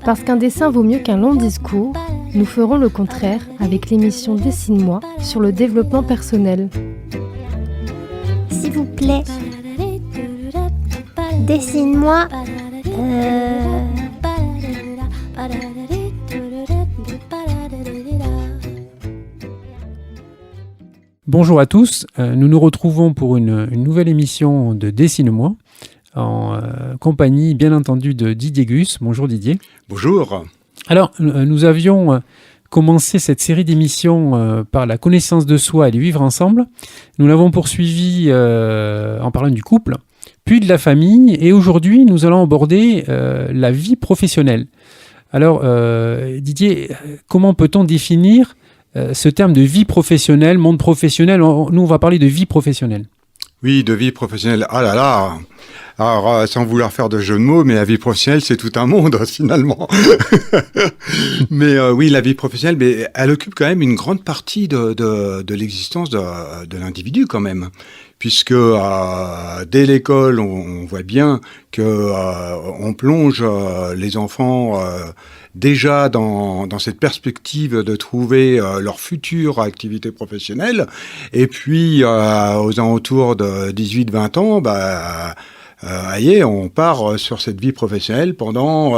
Parce qu'un dessin vaut mieux qu'un long discours, nous ferons le contraire avec l'émission Dessine-moi sur le développement personnel. S'il vous plaît, dessine-moi. Bonjour à tous, nous nous retrouvons pour une nouvelle émission de Dessine-moi en compagnie bien entendu de Didier Gus. Bonjour Didier. Bonjour. Alors nous avions commencé cette série d'émissions par la connaissance de soi et du vivre ensemble. Nous l'avons poursuivi en parlant du couple, puis de la famille et aujourd'hui nous allons aborder la vie professionnelle. Alors Didier, comment peut-on définir ce terme de vie professionnelle, monde professionnel? Nous, on va parler de vie professionnelle. Oui, de vie professionnelle. Ah là là. Alors, sans vouloir faire de jeu de mots, mais la vie professionnelle, c'est tout un monde, finalement. Mais oui, la vie professionnelle, mais elle occupe quand même une grande partie de l'existence de l'individu, quand même. Puisque dès l'école, on voit bien que on plonge les enfants déjà dans cette perspective de trouver leur future activité professionnelle. Et puis, aux alentours de 18-20 ans, on part sur cette vie professionnelle pendant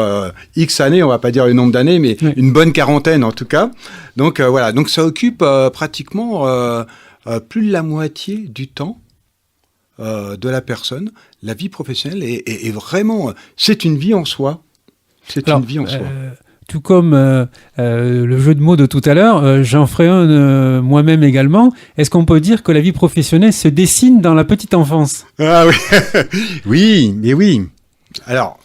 X années, on va pas dire le nombre d'années, mais oui, une bonne quarantaine en tout cas. Donc voilà, donc ça occupe pratiquement plus de la moitié du temps de la personne. La vie professionnelle est vraiment, c'est une vie en soi. C'est une vie en soi. Tout comme le jeu de mots de tout à l'heure, j'en ferai un moi-même également. Est-ce qu'on peut dire que la vie professionnelle se dessine dans la petite enfance? Ah oui, oui, mais oui. Alors,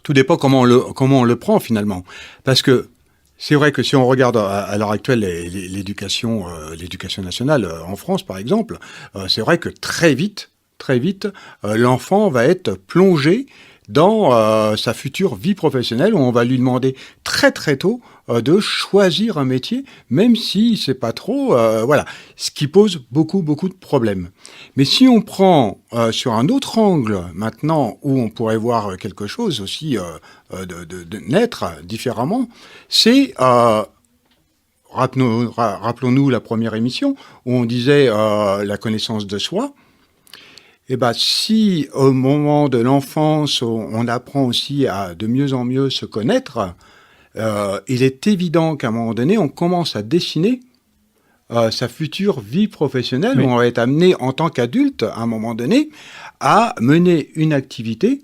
tout dépend comment on le prend finalement. Parce que c'est vrai que si on regarde à l'heure actuelle l'éducation nationale en France, par exemple, c'est vrai que très vite, l'enfant va être plongé dans sa future vie professionnelle où on va lui demander très très tôt de choisir un métier, même si c'est pas trop, voilà, ce qui pose beaucoup de problèmes. Mais si on prend sur un autre angle maintenant où on pourrait voir quelque chose aussi de naître différemment, c'est rappelons-nous la première émission où on disait la connaissance de soi. Eh ben, si au moment de l'enfance, on apprend aussi à de mieux en mieux se connaître, il est évident qu'à un moment donné, on commence à dessiner sa future vie professionnelle, oui, où on va être amené en tant qu'adulte, à un moment donné, à mener une activité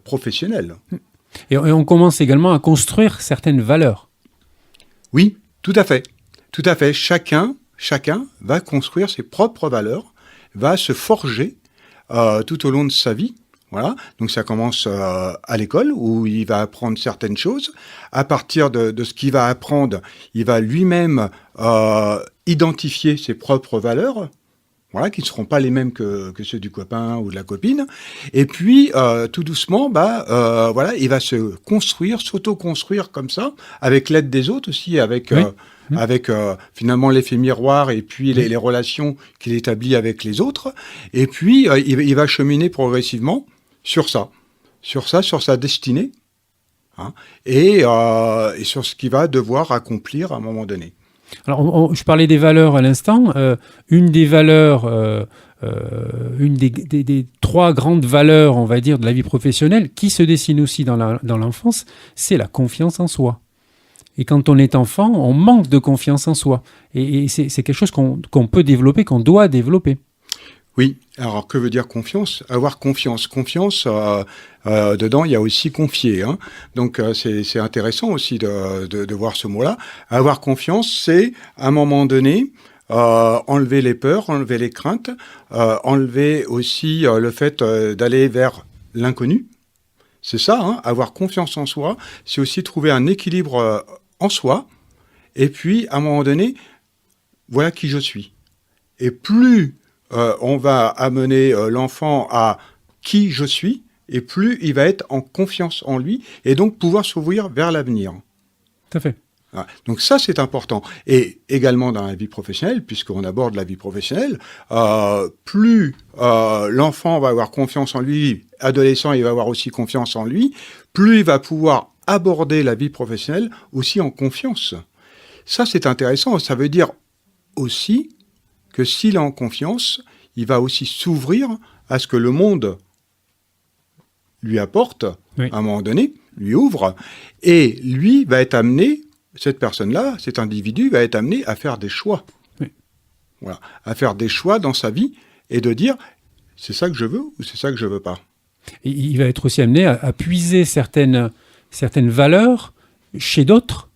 professionnelle. Et on commence également à construire certaines valeurs. Oui, tout à fait. Tout à fait. Chacun va construire ses propres valeurs, va se forger tout au long de sa vie. Voilà. Donc ça commence à l'école où il va apprendre certaines choses. À partir de ce qu'il va apprendre, il va lui-même identifier ses propres valeurs, voilà, qui ne seront pas les mêmes que ceux du copain ou de la copine. Et puis tout doucement, voilà, il va se construire, s'auto-construire comme ça, avec l'aide des autres aussi, avec finalement l'effet miroir et puis les relations qu'il établit avec les autres. Et puis, il va cheminer progressivement sur sa destinée, hein, et sur ce qu'il va devoir accomplir à un moment donné. Alors, je parlais des valeurs à l'instant. Une des valeurs, une des trois grandes valeurs, on va dire, de la vie professionnelle, qui se dessine aussi dans l'enfance, c'est la confiance en soi. Et quand on est enfant, on manque de confiance en soi. Et c'est quelque chose qu'on peut développer, qu'on doit développer. Oui, alors que veut dire confiance? Avoir confiance. Confiance, dedans, il y a aussi confier. Hein. Donc c'est intéressant aussi de voir ce mot-là. Avoir confiance, c'est, à un moment donné, enlever les peurs, enlever les craintes, enlever aussi le fait d'aller vers l'inconnu. C'est ça, hein, avoir confiance en soi, c'est aussi trouver un équilibre en soi, et puis, à un moment donné, voilà qui je suis. Et plus on va amener l'enfant à qui je suis, et plus il va être en confiance en lui, et donc pouvoir s'ouvrir vers l'avenir. Tout à fait. Voilà. Donc ça, c'est important. Et également dans la vie professionnelle, puisqu'on aborde la vie professionnelle, plus l'enfant va avoir confiance en lui, adolescent, il va avoir aussi confiance en lui, plus il va pouvoir aborder la vie professionnelle aussi en confiance. Ça, c'est intéressant. Ça veut dire aussi que s'il est en confiance, il va aussi s'ouvrir à ce que le monde lui apporte, Oui. à un moment donné, lui ouvre, et lui va être amené, cette personne-là, cet individu va être amené à faire des choix. Oui. Voilà, à faire des choix dans sa vie et de dire, c'est ça que je veux ou c'est ça que je veux pas. Et il va être aussi amené à puiser certaines valeurs chez d'autres,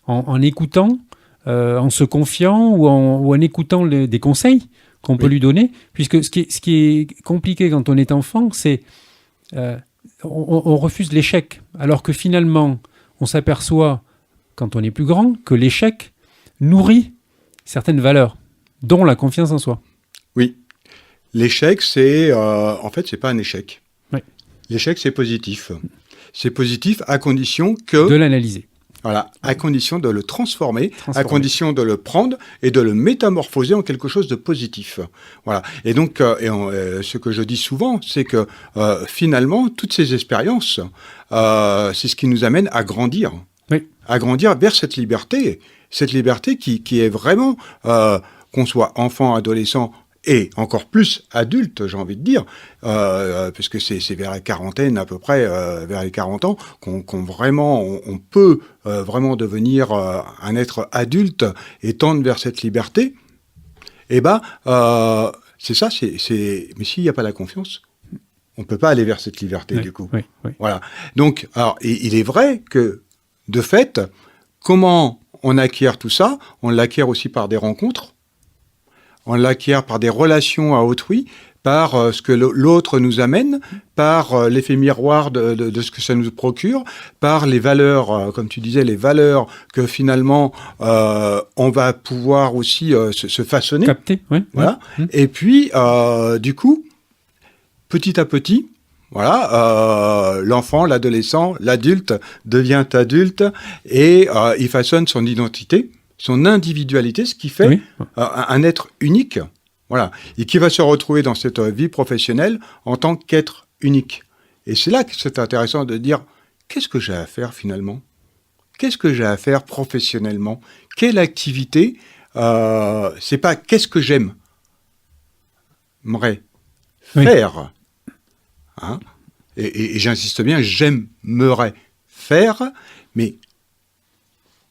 en écoutant, en se confiant ou en écoutant des conseils qu'on peut lui donner. Puisque ce qui est compliqué quand on est enfant, c'est on refuse l'échec. Alors que finalement, on s'aperçoit, quand on est plus grand, que l'échec nourrit certaines valeurs, dont la confiance en soi. Oui. L'échec, en fait, c'est pas un échec. Oui. L'échec, c'est positif. C'est positif à condition que... De l'analyser. Voilà, à condition de le transformer, à condition de le prendre et de le métamorphoser en quelque chose de positif. Voilà. Et donc, ce que je dis souvent, c'est que finalement, toutes ces expériences, c'est ce qui nous amène à grandir. Oui. À grandir vers cette liberté qui est vraiment, qu'on soit enfant, adolescent, et encore plus adulte, j'ai envie de dire, puisque c'est vers la quarantaine à peu près, vers les 40 ans, qu'on vraiment, on peut vraiment devenir un être adulte et tendre vers cette liberté. Eh ben, c'est ça. Mais s'il n'y a pas la confiance, on peut pas aller vers cette liberté du coup. Oui. Voilà. Donc, alors, il est vrai que de fait, comment on acquiert tout ça ? On l'acquiert aussi par des rencontres. On l'acquiert par des relations à autrui, par ce que l'autre nous amène, par l'effet miroir de ce que ça nous procure, par les valeurs, comme tu disais, les valeurs que finalement on va pouvoir aussi se façonner. Capter, oui. Voilà. Et puis, du coup, petit à petit, voilà, l'enfant, l'adolescent, l'adulte devient adulte et il façonne son identité, son individualité, ce qui fait un être unique, voilà, et qui va se retrouver dans cette vie professionnelle en tant qu'être unique. Et c'est là que c'est intéressant de dire, qu'est-ce que j'ai à faire finalement ? Qu'est-ce que j'ai à faire professionnellement ? Quelle activité ? C'est pas qu'est-ce que j'aimerais faire. Hein ? Et j'insiste bien, j'aimerais faire, mais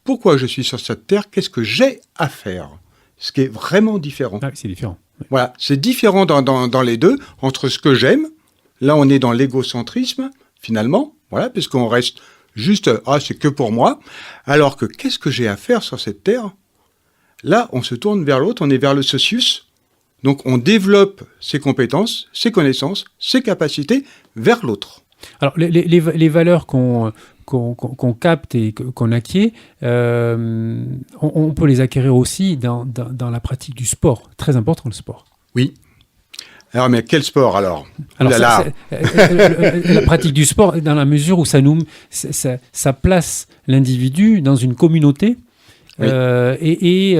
pourquoi je suis sur cette terre ? Qu'est-ce que j'ai à faire ? Ce qui est vraiment différent. Ah, c'est différent. Oui. Voilà, c'est différent dans les deux, entre ce que j'aime, là on est dans l'égocentrisme, finalement, voilà, puisqu'on reste juste, c'est que pour moi, alors que qu'est-ce que j'ai à faire sur cette terre ? Là, on se tourne vers l'autre, on est vers le socius, donc on développe ses compétences, ses connaissances, ses capacités vers l'autre. Alors, les valeurs qu'on capte et qu'on acquiert, on peut les acquérir aussi dans la pratique du sport. Très important, le sport. Oui. Alors, mais quel sport alors ? La pratique du sport, dans la mesure où ça place l'individu dans une communauté, oui. Et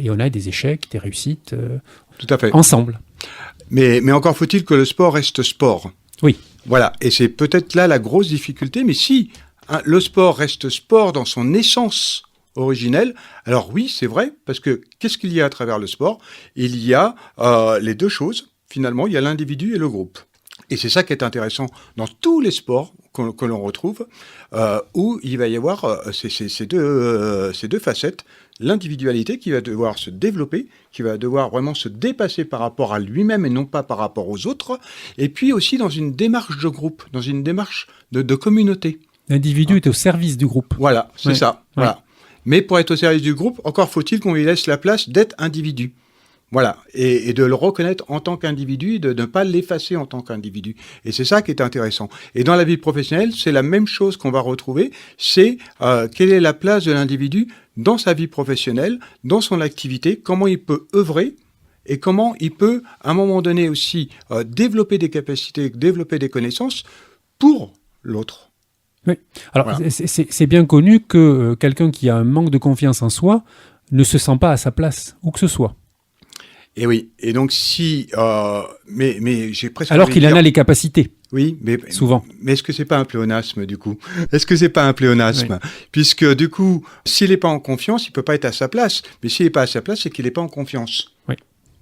on a des échecs, des réussites, tout à fait. Ensemble. Mais encore faut-il que le sport reste sport. Oui. Voilà, et c'est peut-être là la grosse difficulté, mais si le sport reste sport dans son essence originelle, alors oui, c'est vrai, parce que qu'est-ce qu'il y a à travers le sport ? Il y a les deux choses, finalement, il y a l'individu et le groupe. Et c'est ça qui est intéressant dans tous les sports que l'on retrouve, où il va y avoir ces deux facettes, l'individualité qui va devoir se développer, qui va devoir vraiment se dépasser par rapport à lui-même et non pas par rapport aux autres, et puis aussi dans une démarche de groupe, dans une démarche de communauté. L'individu est au service du groupe. Voilà, c'est ça. Ouais. Voilà. Mais pour être au service du groupe, encore faut-il qu'on lui laisse la place d'être individu. Voilà, et de le reconnaître en tant qu'individu, de ne pas l'effacer en tant qu'individu. Et c'est ça qui est intéressant. Et dans la vie professionnelle, c'est la même chose qu'on va retrouver, c'est quelle est la place de l'individu dans sa vie professionnelle, dans son activité, comment il peut œuvrer, et comment il peut, à un moment donné aussi, développer des capacités, développer des connaissances pour l'autre. Alors, Voilà. c'est bien connu que quelqu'un qui a un manque de confiance en soi ne se sent pas à sa place, où que ce soit. Et oui, et donc si... mais j'ai presque Alors envie qu'il de en dire- a les capacités, Oui, mais souvent. Mais est-ce que c'est pas un pléonasme du coup? Est-ce que c'est pas un pléonasme? Puisque du coup, s'il n'est pas en confiance, il peut pas être à sa place. Mais s'il n'est pas à sa place, c'est qu'il n'est pas en confiance. Oui.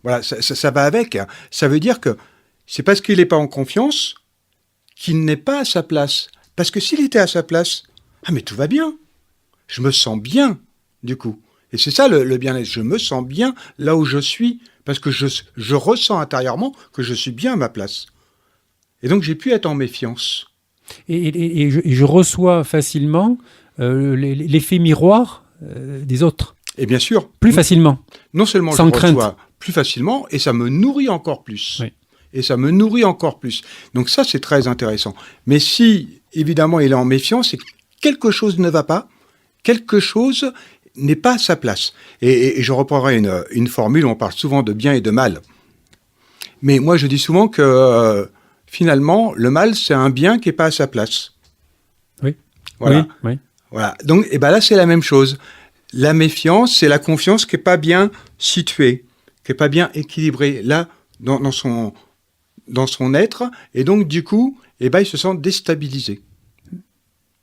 Voilà, ça va avec. Ça veut dire que c'est parce qu'il n'est pas en confiance qu'il n'est pas à sa place. Parce que s'il était à sa place, ah mais tout va bien. Je me sens bien du coup. Et c'est ça le bien-être. Je me sens bien là où je suis parce que je ressens intérieurement que je suis bien à ma place. Et donc, j'ai pu être en méfiance. Et je reçois facilement l'effet miroir des autres, Et bien sûr, plus facilement. non seulement sans je crainte. reçois plus facilement, et ça me nourrit encore plus. Oui. Et ça me nourrit encore plus. Donc ça, c'est très intéressant. Mais si, évidemment, il est en méfiance, c'est que quelque chose ne va pas, quelque chose n'est pas à sa place. Et je reprendrai une formule, on parle souvent de bien et de mal. Mais moi, je dis souvent que... finalement, le mal, c'est un bien qui n'est pas à sa place. Oui. Voilà. Oui. Voilà. Donc, et ben là, c'est la même chose. La méfiance, c'est la confiance qui n'est pas bien située, qui n'est pas bien équilibrée, là, dans son être. Et donc, du coup, eh ben, ils se sentent déstabilisés.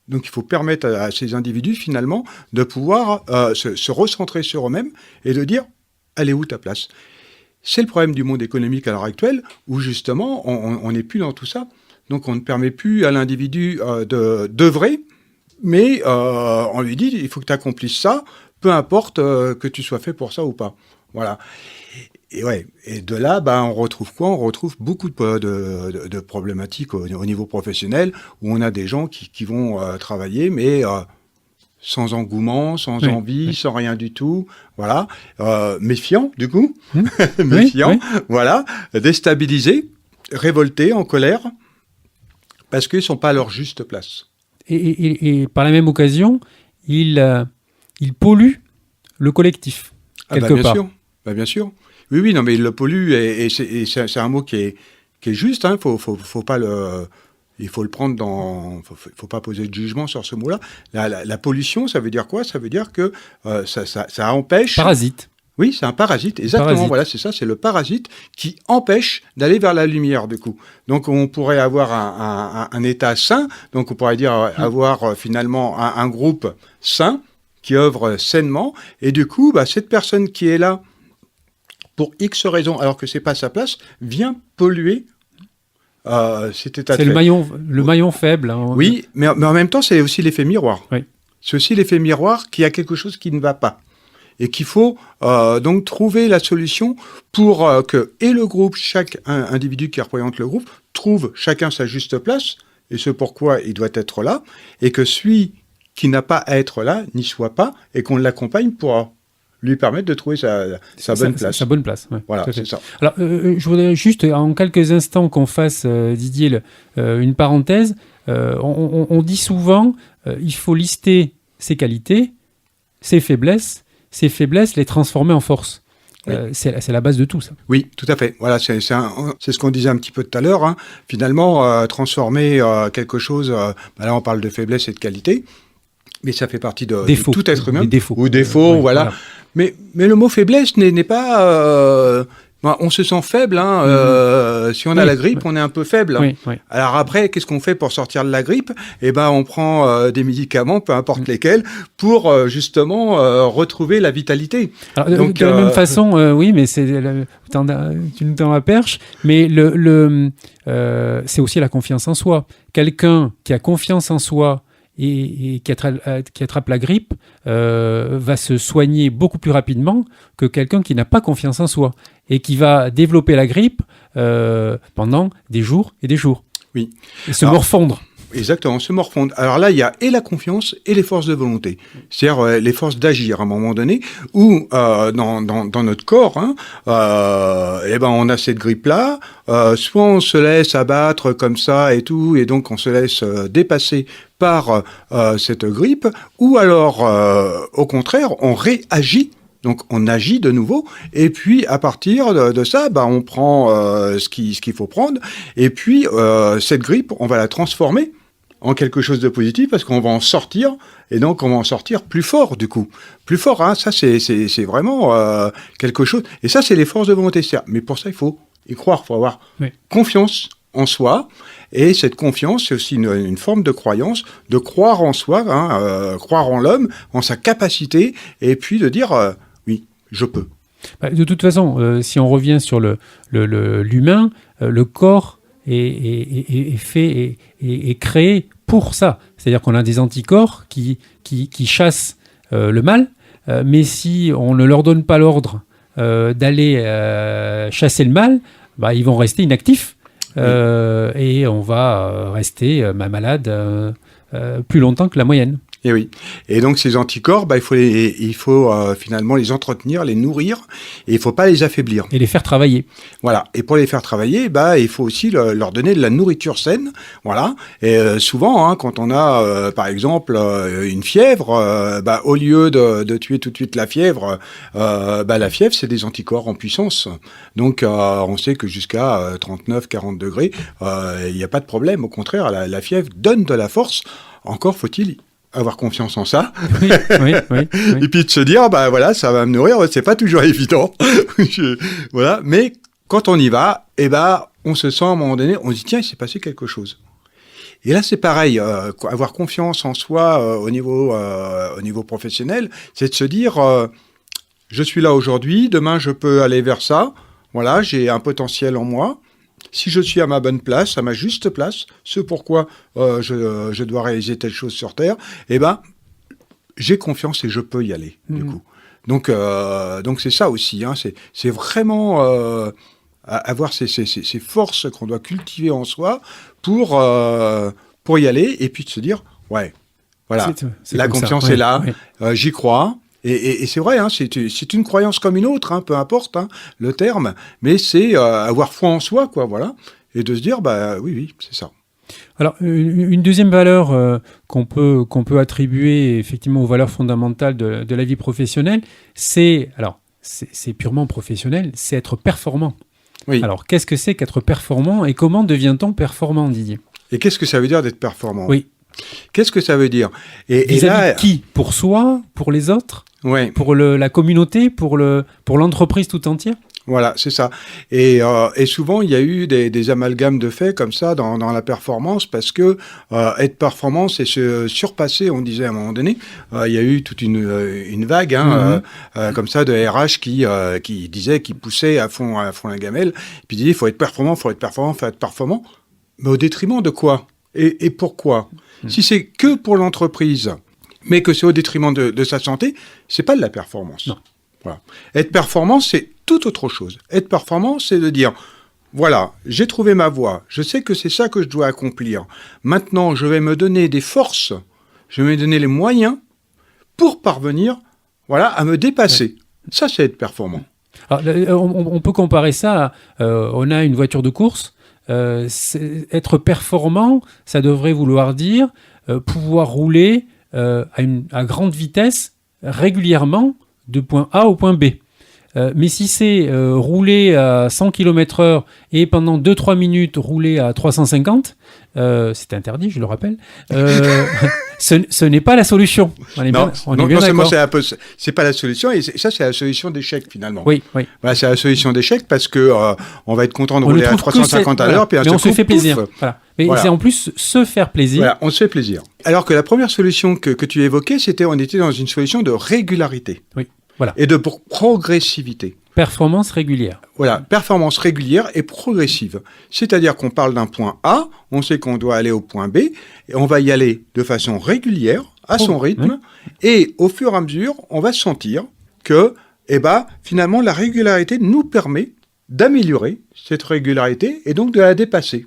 Donc, il faut permettre à ces individus, finalement, de pouvoir se recentrer sur eux-mêmes et de dire, elle est où ta place ? C'est le problème du monde économique à l'heure actuelle, où justement, on n'est plus dans tout ça. Donc, on ne permet plus à l'individu d'œuvrer, mais on lui dit, il faut que tu accomplisses ça, peu importe que tu sois fait pour ça ou pas. Voilà. Et de là, on retrouve quoi ? On retrouve beaucoup de problématiques au niveau professionnel, où on a des gens qui vont travailler, mais... sans engouement, sans envie, sans rien du tout, voilà, méfiant du coup, méfiant, voilà, déstabilisés, révoltés, en colère, parce qu'ils ne sont pas à leur juste place. Et par la même occasion, il pollue le collectif, quelque part. Bien sûr. Oui, non, mais il le pollue, et c'est un mot qui est juste, hein, faut pas le... Il faut le prendre faut pas poser de jugement sur ce mot-là. La pollution, ça veut dire quoi ? Ça veut dire que ça empêche... Parasite. Oui, c'est un parasite, exactement. Parasite. Voilà, c'est ça, c'est le parasite qui empêche d'aller vers la lumière, du coup. Donc, on pourrait avoir un état sain, donc on pourrait dire avoir finalement un groupe sain qui œuvre sainement, et du coup, cette personne qui est là pour X raisons, alors que c'est pas sa place, vient polluer c'est le maillon faible. Hein, oui, mais en même temps, c'est aussi l'effet miroir. Oui. C'est aussi l'effet miroir qu'il y a quelque chose qui ne va pas. Et qu'il faut donc trouver la solution pour que le groupe, chaque individu qui représente le groupe, trouve chacun sa juste place, et ce pourquoi il doit être là, et que celui qui n'a pas à être là n'y soit pas, et qu'on l'accompagne pour lui permettre de trouver sa bonne place. Sa bonne place, ouais, voilà, c'est ça. Alors, je voudrais juste, en quelques instants, qu'on fasse, Didier, une parenthèse. On dit souvent, il faut lister ses qualités, ses faiblesses, les transformer en force. Oui. C'est la base de tout, ça. Oui, tout à fait. Voilà, c'est ce qu'on disait un petit peu tout à l'heure. Hein. Finalement, transformer quelque chose, là on parle de faiblesse et de qualité, mais ça fait partie de tout être humain. Ou défauts, voilà. Mais le mot faiblesse n'est pas... on se sent faible. Hein, si on a la grippe, on est un peu faible. Oui. Alors après, qu'est-ce qu'on fait pour sortir de la grippe ? Eh ben, on prend des médicaments, peu importe lesquels, pour justement retrouver la vitalité. Alors, donc, de la même façon, oui, mais tu nous tends la perche, mais c'est aussi la confiance en soi. Quelqu'un qui a confiance en soi et qui attrape la grippe va se soigner beaucoup plus rapidement que quelqu'un qui n'a pas confiance en soi et qui va développer la grippe pendant des jours et des jours. Oui. Et se morfondre. Exactement, se morfondre. Alors là, il y a et la confiance et les forces de volonté. C'est-à-dire les forces d'agir à un moment donné, où dans notre corps, on a cette grippe-là, soit on se laisse abattre comme ça et tout, et donc on se laisse dépasser par cette grippe, ou alors, au contraire, on réagit. Donc, on agit de nouveau, et puis, à partir de ça, on prend ce qu'il faut prendre, et puis, cette grippe, on va la transformer en quelque chose de positif parce qu'on va en sortir et donc on va en sortir plus fort du coup. Plus fort, hein, ça c'est vraiment quelque chose. Et ça c'est les forces de volonté. Mais pour ça il faut y croire, il faut avoir confiance en soi. Et cette confiance, c'est aussi une forme de croyance, de croire en soi, croire en l'homme, en sa capacité, et puis de dire oui, je peux. De toute façon, si on revient sur l'humain, le corps est fait et créé pour ça. C'est-à-dire qu'on a des anticorps qui chassent le mal, mais si on ne leur donne pas l'ordre d'aller chasser le mal, ils vont rester inactifs et on va rester malade plus longtemps que la moyenne. Et oui. Et donc ces anticorps, il faut finalement les entretenir, les nourrir, et il faut pas les affaiblir. Et les faire travailler. Voilà. Et pour les faire travailler, il faut aussi leur donner de la nourriture saine. Voilà. Et souvent, quand on a, par exemple, une fièvre, au lieu de tuer tout de suite la fièvre, la fièvre, c'est des anticorps en puissance. Donc, on sait que jusqu'à 39-40 degrés, il n'y a pas de problème. Au contraire, la fièvre donne de la force. Encore faut-il avoir confiance en ça. Oui. Et puis de se dire, ça va me nourrir, c'est pas toujours évident. Voilà. Mais quand on y va, on se sent à un moment donné, on se dit, tiens, il s'est passé quelque chose. Et là, c'est pareil, avoir confiance en soi au niveau professionnel, c'est de se dire, je suis là aujourd'hui, demain je peux aller vers ça, voilà, j'ai un potentiel en moi. Si je suis à ma bonne place, à ma juste place, ce pourquoi je dois réaliser telle chose sur Terre, j'ai confiance et je peux y aller, du coup. Donc c'est ça aussi, hein, c'est vraiment avoir ces forces qu'on doit cultiver en soi pour y aller et puis de se dire, ouais, voilà, c'est la confiance est là, j'y crois. Et c'est vrai, hein, c'est une croyance comme une autre, hein, peu importe le terme, mais c'est avoir foi en soi, quoi, voilà, et de se dire, oui, c'est ça. Alors, une deuxième valeur qu'on peut attribuer effectivement aux valeurs fondamentales de la vie professionnelle, c'est purement professionnel, c'est être performant. Oui. Alors, qu'est-ce que c'est qu'être performant et comment devient-on performant, Didier ? Et qu'est-ce que ça veut dire d'être performant ? Oui. Qu'est-ce que ça veut dire ? Et là, qui ? Pour soi ? Pour les autres ? Ouais. Pour la communauté ? Pour l'entreprise tout entière ? Voilà, c'est ça. Et souvent, il y a eu des amalgames de faits comme ça dans la performance, parce que être performant, c'est se surpasser, on disait à un moment donné. Il y a eu toute une vague comme ça de RH qui disait, qui poussait à fond la gamelle, puis disait, il faut être performant, mais au détriment de quoi ? Et pourquoi ? Si c'est que pour l'entreprise, mais que c'est au détriment de sa santé, c'est pas de la performance. Non. Voilà. Être performant, c'est tout autre chose. Être performant, c'est de dire, voilà, j'ai trouvé ma voie, je sais que c'est ça que je dois accomplir. Maintenant, je vais me donner des forces, je vais me donner les moyens pour parvenir, à me dépasser. Ouais. Ça, c'est être performant. Alors, on peut comparer ça à, on a une voiture de course. Être performant, ça devrait vouloir dire pouvoir rouler à grande vitesse régulièrement de point A au point B. Mais si c'est rouler à 100 km/h et pendant 2-3 minutes rouler à 350, c'est interdit, je le rappelle, ce n'est pas la solution. On est bien d'accord. C'est pas la solution, et ça, c'est la solution d'échec, finalement. Oui. Voilà, c'est la solution d'échec parce que on va être content de rouler à 350 à l'heure, puis mais on se fait plaisir. Voilà. Mais c'est en plus se faire plaisir. Voilà, on se fait plaisir. Alors que la première solution que tu évoquais, on était dans une solution de régularité. Oui. Voilà. Et de progressivité. Performance régulière. Voilà, performance régulière et progressive. C'est-à-dire qu'on parle d'un point A, on sait qu'on doit aller au point B, et on va y aller de façon régulière, à son rythme, et au fur et à mesure, on va sentir que, finalement, la régularité nous permet d'améliorer cette régularité et donc de la dépasser.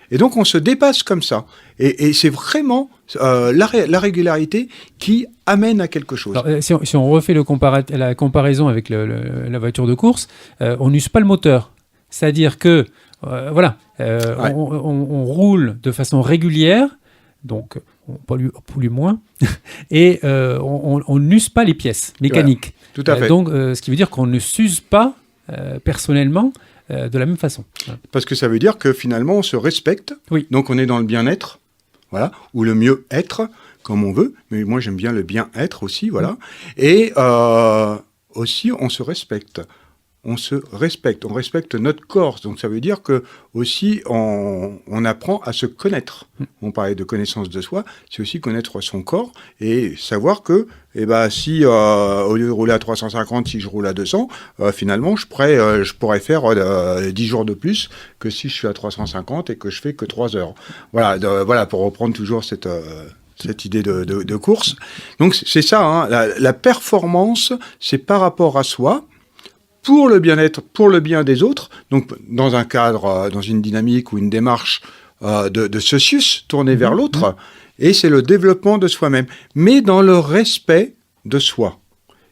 Et donc, on se dépasse comme ça. Et c'est vraiment la régularité qui amène à quelque chose. Alors, si on refait la comparaison avec la voiture de course, on n'use pas le moteur. C'est-à-dire que, on roule de façon régulière, donc on pollue moins, et on n'use pas les pièces mécaniques. Tout à fait. Donc, ce qui veut dire qu'on ne s'use pas personnellement de la même façon. Parce que ça veut dire que finalement, on se respecte. Oui. Donc, on est dans le bien-être. voilà, ou le mieux-être, comme on veut, mais moi j'aime bien le bien-être aussi, voilà. Et aussi, on se respecte. On respecte notre corps. Donc ça veut dire que aussi on apprend à se connaître. On parlait de connaissance de soi, c'est aussi connaître son corps et savoir que si au lieu de rouler à 350, si je roule à 200, finalement je pourrais faire 10 jours de plus que si je suis à 350 et que je fais que 3 heures. Voilà, pour reprendre toujours cette idée de course. Donc c'est ça, hein, la performance, c'est par rapport à soi, pour le bien-être, pour le bien des autres, donc dans un cadre, dans une dynamique ou une démarche de socius tournée vers l'autre, et c'est le développement de soi-même, mais dans le respect de soi.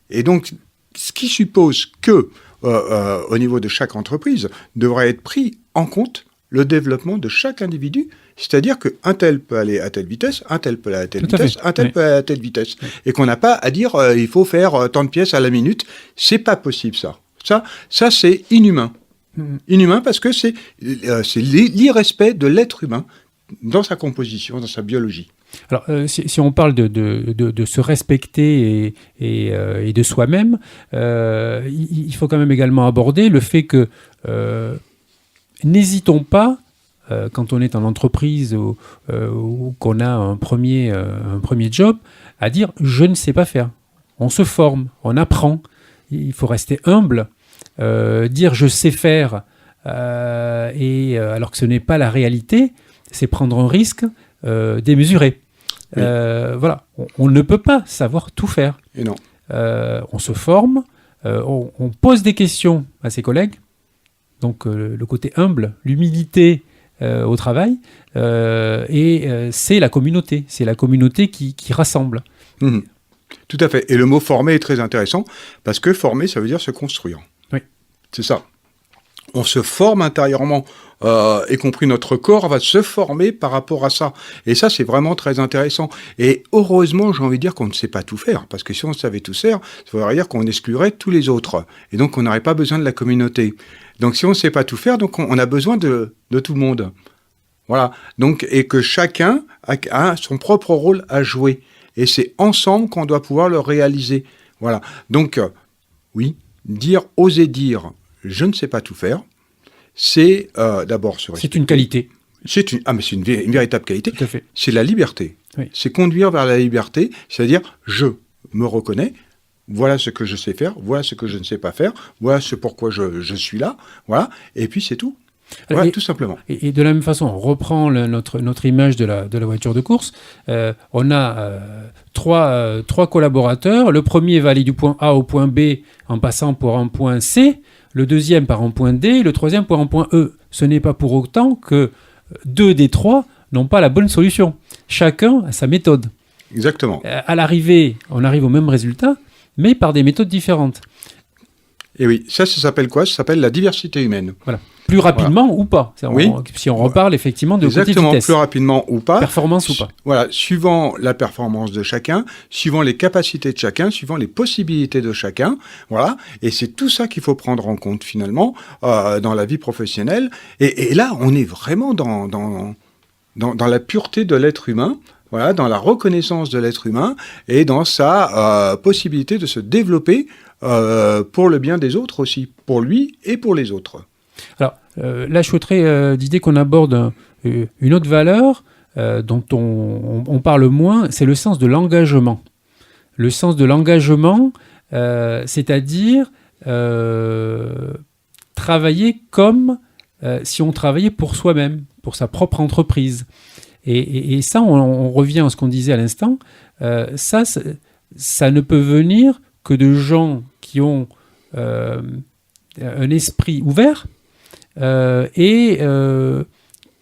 Et donc, ce qui suppose que, au niveau de chaque entreprise, devrait être pris en compte le développement de chaque individu, c'est-à-dire qu'un tel peut aller à telle vitesse, un tel peut aller à telle vitesse, un tel peut aller à telle vitesse, et qu'on n'a pas à dire il faut faire tant de pièces à la minute, c'est pas possible ça. Ça c'est inhumain. Inhumain parce que c'est l'irrespect de l'être humain dans sa composition, dans sa biologie. Alors, si on parle de se respecter et de soi-même, il faut quand même également aborder le fait que n'hésitons pas, quand on est en entreprise ou qu'on a un premier job, à dire « je ne sais pas faire ». On se forme, on apprend. Il faut rester humble. Dire je sais faire alors que ce n'est pas la réalité, c'est prendre un risque démesuré. Oui. Voilà, on ne peut pas savoir tout faire. Et non. On se forme, on pose des questions à ses collègues, donc le côté humble, l'humilité au travail, c'est la communauté qui rassemble. Mmh. Tout à fait. Et le mot former est très intéressant parce que former, ça veut dire se construire. Oui. C'est ça. On se forme intérieurement, y compris notre corps va se former par rapport à ça. Et ça, c'est vraiment très intéressant. Et heureusement, j'ai envie de dire qu'on ne sait pas tout faire. Parce que si on savait tout faire, ça voudrait dire qu'on exclurait tous les autres. Et donc, on n'aurait pas besoin de la communauté. Donc, si on ne sait pas tout faire, donc on a besoin de tout le monde. Voilà. Donc, et que chacun a son propre rôle à jouer. Et c'est ensemble qu'on doit pouvoir le réaliser. Voilà. Donc, oui, oser dire, je ne sais pas tout faire, c'est d'abord se respecter. C'est une qualité. C'est une véritable qualité. Tout à fait. C'est la liberté. Oui. C'est conduire vers la liberté, c'est-à-dire, je me reconnais, voilà ce que je sais faire, voilà ce que je ne sais pas faire, voilà ce pourquoi je suis là, voilà, et puis c'est tout. Voilà, tout simplement. Et de la même façon, on reprend notre image de la voiture de course. On a trois collaborateurs. Le premier va aller du point A au point B en passant par un point C, le deuxième par un point D, le troisième par un point E. Ce n'est pas pour autant que 2 des 3 n'ont pas la bonne solution. Chacun a sa méthode. Exactement. À l'arrivée, on arrive au même résultat, mais par des méthodes différentes. Et oui, ça s'appelle quoi ? Ça s'appelle la diversité humaine. Voilà. Plus rapidement ou pas. Si on reparle effectivement de côté vitesse. Plus rapidement ou pas. Performance ou pas. Voilà, suivant la performance de chacun, suivant les capacités de chacun, suivant les possibilités de chacun. Voilà, et c'est tout ça qu'il faut prendre en compte finalement dans la vie professionnelle. Et là, on est vraiment dans la pureté de l'être humain. Voilà, dans la reconnaissance de l'être humain et dans sa possibilité de se développer pour le bien des autres aussi, pour lui et pour les autres. Alors là, je souhaiterais d'idée qu'on aborde une autre valeur dont on parle moins, c'est le sens de l'engagement. Le sens de l'engagement, c'est-à-dire travailler comme si on travaillait pour soi-même, pour sa propre entreprise. Et ça, on revient à ce qu'on disait à l'instant, ça ne peut venir que de gens qui ont un esprit ouvert et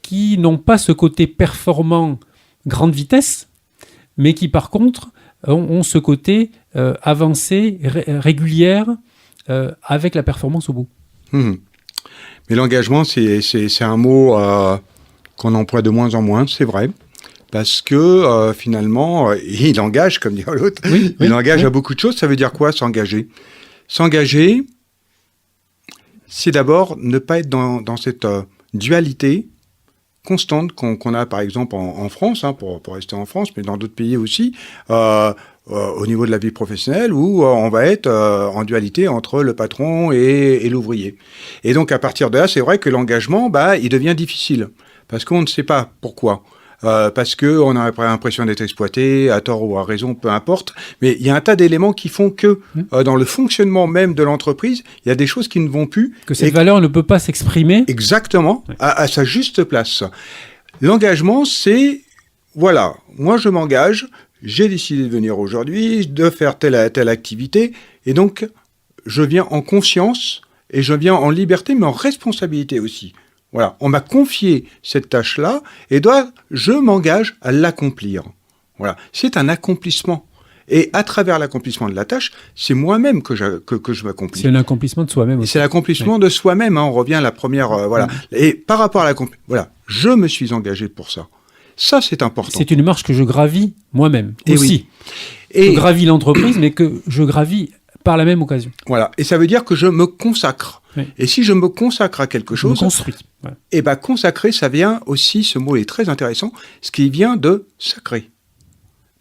qui n'ont pas ce côté performant grande vitesse, mais qui par contre ont ce côté avancé, régulière, avec la performance au bout. Mais l'engagement, c'est un mot qu'on emploie de moins en moins, c'est vrai, parce que finalement, il engage, comme dit l'autre, il engage à beaucoup de choses. Ça veut dire quoi, s'engager ? S'engager, c'est d'abord ne pas être dans cette dualité constante qu'on a par exemple en France, pour rester en France, mais dans d'autres pays aussi, au niveau de la vie professionnelle, où on va être en dualité entre le patron et l'ouvrier. Et donc à partir de là, c'est vrai que l'engagement, il devient difficile, parce qu'on ne sait pas pourquoi. Parce qu'on a l'impression d'être exploité, à tort ou à raison, peu importe. Mais il y a un tas d'éléments qui font que, dans le fonctionnement même de l'entreprise, il y a des choses qui ne vont plus. Que cette valeur ne peut pas s'exprimer. Exactement, à sa juste place. L'engagement, c'est, voilà, moi je m'engage, j'ai décidé de venir aujourd'hui, de faire telle activité, et donc je viens en conscience, et je viens en liberté, mais en responsabilité aussi. Voilà, on m'a confié cette tâche-là et je m'engage à l'accomplir. Voilà, c'est un accomplissement. Et à travers l'accomplissement de la tâche, c'est moi-même que je m'accomplis. C'est un accomplissement de soi-même aussi. C'est l'accomplissement de soi-même. On revient à la première. Voilà. Et par rapport à l'accomplissement, voilà, je me suis engagé pour ça. Ça, c'est important. C'est une marche que je gravis moi-même et aussi. Oui. Je gravis l'entreprise, mais que je gravis par la même occasion. Voilà. Et ça veut dire que je me consacre. Oui. Et si je me consacre à quelque chose... Je me construis. Ouais. Et consacrer, ça vient aussi, ce mot est très intéressant, ce qui vient de sacré.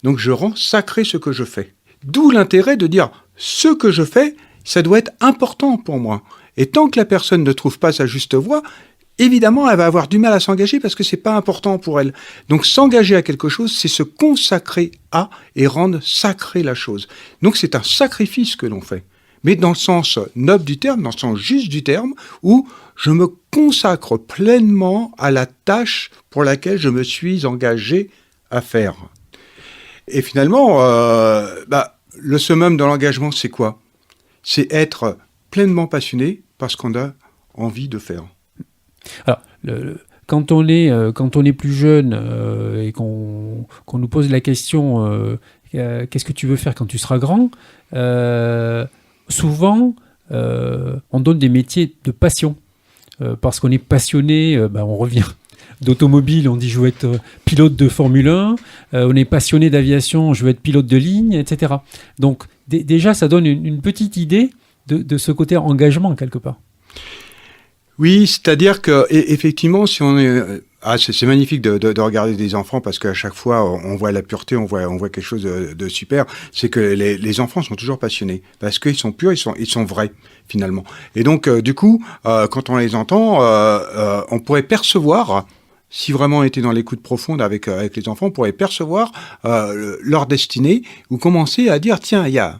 Donc je rends sacré ce que je fais. D'où l'intérêt de dire, ce que je fais, ça doit être important pour moi. Et tant que la personne ne trouve pas sa juste voie, évidemment, elle va avoir du mal à s'engager parce que c'est pas important pour elle. Donc s'engager à quelque chose, c'est se consacrer à et rendre sacré la chose. Donc c'est un sacrifice que l'on fait. Mais dans le sens noble du terme, dans le sens juste du terme, où je me consacre pleinement à la tâche pour laquelle je me suis engagé à faire. Et finalement, le summum de l'engagement, c'est quoi ? C'est être pleinement passionné par ce qu'on a envie de faire. Alors, quand on est plus jeune et qu'on nous pose la question qu'est-ce que tu veux faire quand tu seras grand, souvent, on donne des métiers de passion. Parce qu'on est passionné, on revient d'automobile, on dit je veux être pilote de Formule 1, on est passionné d'aviation, je veux être pilote de ligne, etc. Donc déjà, ça donne une petite idée de ce côté engagement, quelque part. Oui, c'est-à-dire que effectivement, si on est... c'est magnifique de regarder des enfants parce qu'à chaque fois, on voit la pureté, on voit quelque chose de super. C'est que les enfants sont toujours passionnés parce qu'ils sont purs, ils sont vrais, finalement. Et donc, du coup, quand on les entend, on pourrait percevoir, si vraiment on était dans l'écoute profonde avec les enfants, on pourrait percevoir leur destinée ou commencer à dire, tiens, il y a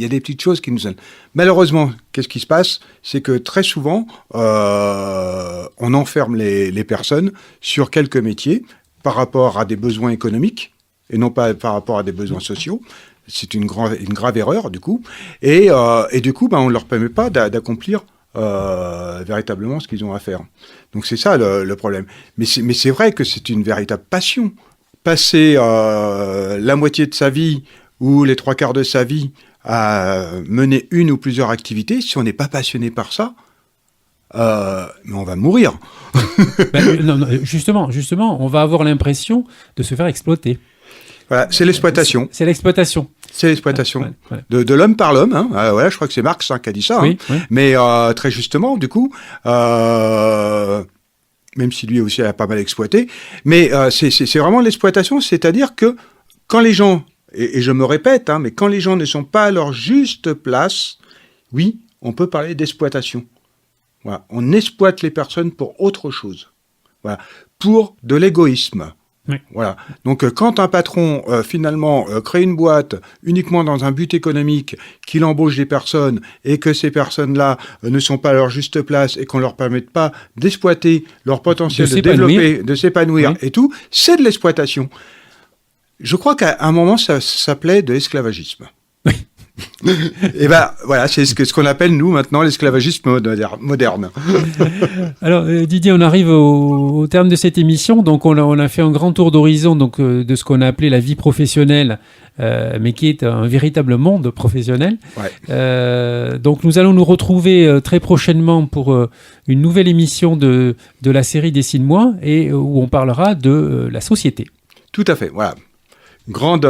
des petites choses qui nous donnent. Malheureusement, qu'est-ce qui se passe ? C'est que très souvent, on enferme les personnes sur quelques métiers par rapport à des besoins économiques et non pas par rapport à des besoins sociaux. C'est une grave erreur, du coup. Et du coup, on ne leur permet pas d'accomplir véritablement ce qu'ils ont à faire. Donc c'est ça le problème. Mais c'est vrai que c'est une véritable passion. Passer la moitié de sa vie ou les 3/4 de sa vie à mener une ou plusieurs activités, si on n'est pas passionné par ça, mais on va mourir. Non, justement, on va avoir l'impression de se faire exploiter. Voilà, c'est l'exploitation. C'est l'exploitation. C'est l'exploitation ouais. De l'homme par l'homme. Hein. Voilà, je crois que c'est Marx qui a dit ça. Oui, hein. Oui. Mais très justement, du coup... même si lui aussi a pas mal exploité, mais c'est vraiment l'exploitation, c'est-à-dire que quand les gens... Et je me répète, mais quand les gens ne sont pas à leur juste place, oui, on peut parler d'exploitation. Voilà. On exploite les personnes pour autre chose. Voilà. Pour de l'égoïsme. Oui. Voilà. Donc, quand un patron, finalement, crée une boîte uniquement dans un but économique, qu'il embauche des personnes et que ces personnes-là ne sont pas à leur juste place et qu'on ne leur permette pas d'exploiter leur potentiel, de développer, de s'épanouir oui. Et tout, c'est de l'exploitation. Je crois qu'à un moment, ça s'appelait de l'esclavagisme. Oui. Et voilà, c'est ce qu'on appelle, nous, maintenant, l'esclavagisme moderne. Alors, Didier, on arrive au terme de cette émission. Donc, on a fait un grand tour d'horizon de ce qu'on a appelé la vie professionnelle, mais qui est un véritable monde professionnel. Ouais. Donc, nous allons nous retrouver très prochainement pour une nouvelle émission de la série Dessine-moi et où on parlera de la société. Tout à fait, voilà. Grande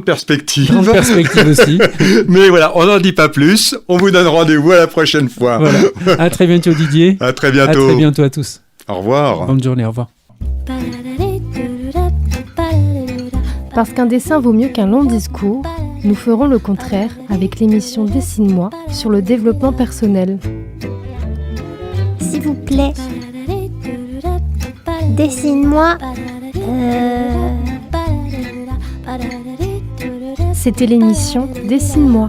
perspective. Grande perspective aussi. Mais voilà, on n'en dit pas plus. On vous donne rendez-vous à la prochaine fois. Voilà. À très bientôt, Didier. À très bientôt. À très bientôt à tous. Au revoir. Bonne journée, au revoir. Parce qu'un dessin vaut mieux qu'un long discours, nous ferons le contraire avec l'émission Dessine-moi sur le développement personnel. S'il vous plaît. Dessine-moi. C'était l'émission Dessine-moi.